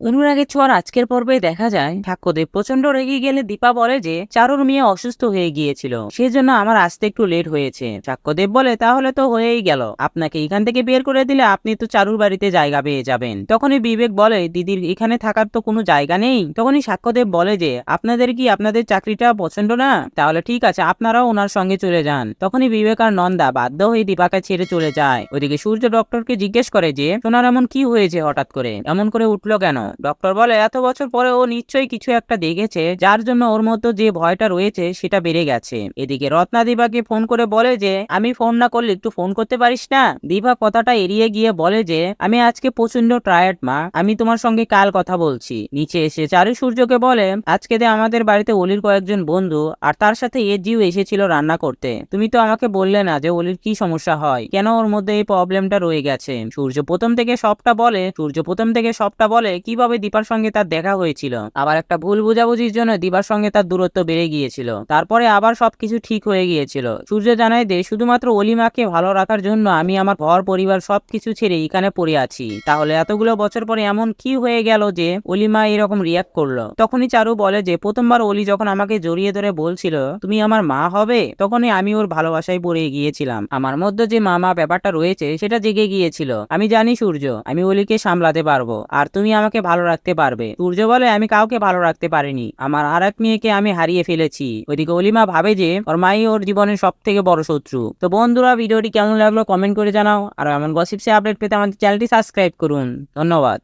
অনুরাগের ছোঁয়ার আজকের পর্বে দেখা যায় ঠাকুরদেব প্রচন্ড রেগে গেলে দীপা বলে যে চারুর মেয়ে অসুস্থ হয়ে গিয়েছিল, সেজন্য আমার আসতে একটু লেট হয়েছে। ঠাকুরদেব বলে তাহলে তো হয়েই গেল, আপনাকে এখান থেকে বের করে দিলে আপনি তো চারুর বাড়িতে জায়গা পেয়ে যাবেন। তখনই বিবেক বলে দিদির এখানে থাকার তো কোনো জায়গা নেই। তখনই সাক্ষ্যদেব বলে যে আপনাদের কি আপনাদের চাকরিটা পছন্দ না? তাহলে ঠিক আছে, আপনারাও ওনার সঙ্গে চলে যান। তখনই বিবেক আর নন্দা বাধ্য হয়ে দীপাকে ছেড়ে চলে যায়। ওইদিকে সূর্য ডক্টরকে জিজ্ঞেস করে যে সোনার এমন কি হয়েছে, হঠাৎ করে এমন করে উঠলো কেন? ডক্টর বলে এত বছর পরে ও নিশ্চয়ই কিছু একটা দেখেছে, যার জন্য ওর মধ্যে যে ভয়টা রয়েছে সেটা বেড়ে গেছে। এদিকে রত্না দীপাকে ফোন করে বলে যে আমি ফোন না করলে একটু ফোন করতে পারিস না? দীপা কথাটা এড়িয়ে গিয়ে বলে যে আমি আজকে প্রচন্ড টায়ার্ড মা, আমি তোমার সঙ্গে কাল কথা বলছি। নিচে এসে চারু সূর্যকে বলে আজকে আমাদের বাড়িতে অলির কয়েকজন বন্ধু আর তার সাথে এজিও এসেছিল রান্না করতে। তুমি তো আমাকে বললে না যে অলির কি সমস্যা হয়, কেন ওর মধ্যে এই প্রবলেমটা রয়ে গেছে। সূর্য প্রথম থেকে সবটা বলে কিভাবে দীপার সঙ্গে তার দেখা হয়েছিল, আবার একটা ভুল বোঝাবুঝির জন্য দীপার সঙ্গে তার দূরত্ব বেড়ে গিয়েছিল, তারপরে আবার সবকিছু ঠিক হয়ে গিয়েছিল। সূর্য জানায় যে শুধুমাত্র অলিমাকে ভালো রাখার জন্য আমি আমার ঘর পরিবার সবকিছু ছেড়ে এখানে পড়ে আছি। তাহলে এতগুলো বছর পরে এমন কি হয়ে গেল যে অলিমা এরকম রিয়াক্ট করলো? তখনই চারু বলে যে প্রথমবার অলি যখন আমাকে জড়িয়ে ধরে বলছিল তুমি আমার মা হবে, তখনই আমি ওর ভালোবাসায় পড়ে গিয়েছিলাম। আমার মধ্যে যে মামা ব্যাপারটা রয়েছে সেটা জেগে গিয়েছিল। আমি জানি সূর্য, আমি অলিকে সামলাতে পারবো আর তুমি আমাকে ভালো রাখতে পারবে। সূর্য বলে আমি কাউকে ভালো রাখতে পারিনি, আমার আর এক মেয়েকে আমি হারিয়ে ফেলেছি। ওইদিকে অলিমা ভাবে যে ওর মাই ওর জীবনের সব থেকে বড় শত্রু। তো বন্ধুরা, ভিডিওটি কেমন লাগলো কমেন্ট করে জানাও, আর এমন গসিপসে আপডেট পেতে আমাদের চ্যানেলটি সাবস্ক্রাইব করুন। ধন্যবাদ।